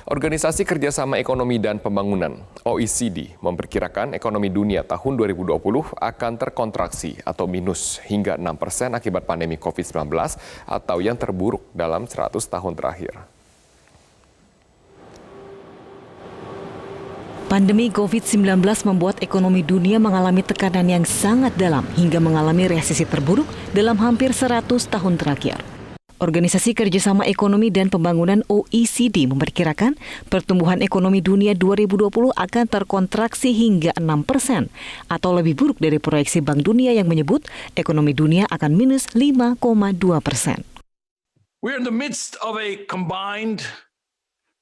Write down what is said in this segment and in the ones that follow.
Organisasi Kerjasama Ekonomi dan Pembangunan (OECD) memperkirakan ekonomi dunia tahun 2020 akan terkontraksi atau minus hingga 6% akibat pandemi COVID-19 atau yang terburuk dalam 100 tahun terakhir. Pandemi COVID-19 membuat ekonomi dunia mengalami tekanan yang sangat dalam hingga mengalami resesi terburuk dalam hampir 100 tahun terakhir. Organisasi Kerjasama Ekonomi dan Pembangunan (OECD) memperkirakan pertumbuhan ekonomi dunia 2020 akan terkontraksi hingga 6% atau lebih buruk dari proyeksi Bank Dunia yang menyebut ekonomi dunia akan minus 5,2%. We're in the midst of a combined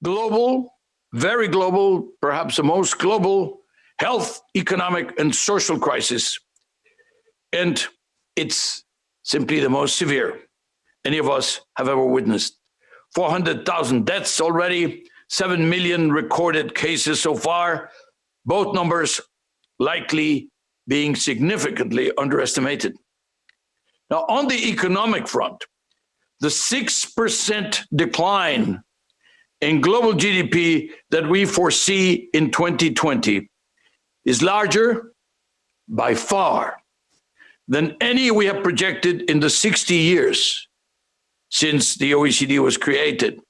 global, very global, perhaps the most global health, economic, and social crisis. And it's simply the most severe any of us have ever witnessed. 400,000 deaths already, 7 million recorded cases so far, both numbers likely being significantly underestimated. Now, on the economic front, the 6% decline in global GDP that we foresee in 2020 is larger by far than any we have projected in the 60 years since the OECD was created.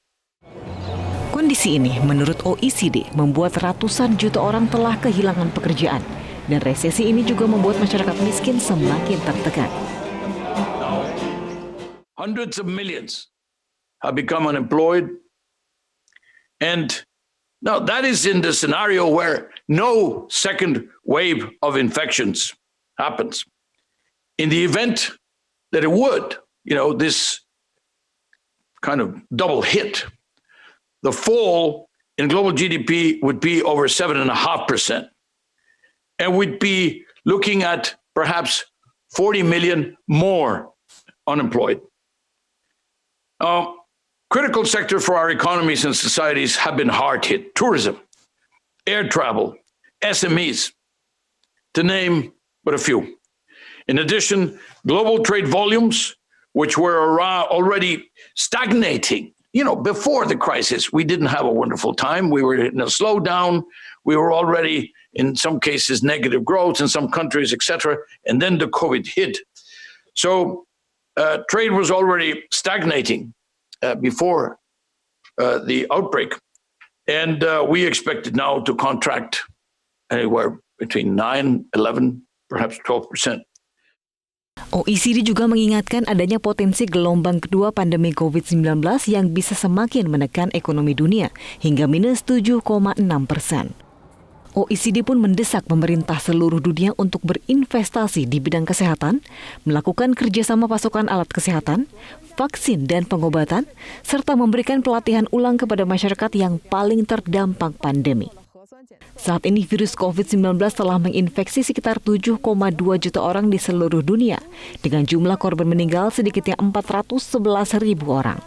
Kondisi ini menurut OECD membuat ratusan juta orang telah kehilangan pekerjaan dan resesi ini juga membuat masyarakat miskin semakin tertekan. Now, hundreds of millions have become unemployed. And now that is in the scenario where no second wave of infections happens. In the event that it would, this kind of double hit, the fall in global GDP would be over 7.5%. And we'd be looking at perhaps 40 million more unemployed. Critical sector for our economies and societies have been hard hit. Tourism, air travel, SMEs, to name but a few. In addition, global trade volumes, which were already stagnating. Before the crisis, we didn't have a wonderful time. We were in a slowdown. We were already, in some cases, negative growth in some countries, etc. And then the COVID hit. So trade was already stagnating before the outbreak. And we expect it now to contract anywhere between 9, 11, perhaps 12%. OECD juga mengingatkan adanya potensi gelombang kedua pandemi COVID-19 yang bisa semakin menekan ekonomi dunia hingga minus 7,6%. OECD pun mendesak pemerintah seluruh dunia untuk berinvestasi di bidang kesehatan, melakukan kerjasama pasokan alat kesehatan, vaksin dan pengobatan, serta memberikan pelatihan ulang kepada masyarakat yang paling terdampak pandemi. Saat ini virus COVID-19 telah menginfeksi sekitar 7,2 juta orang di seluruh dunia, dengan jumlah korban meninggal sedikitnya 411.000 orang.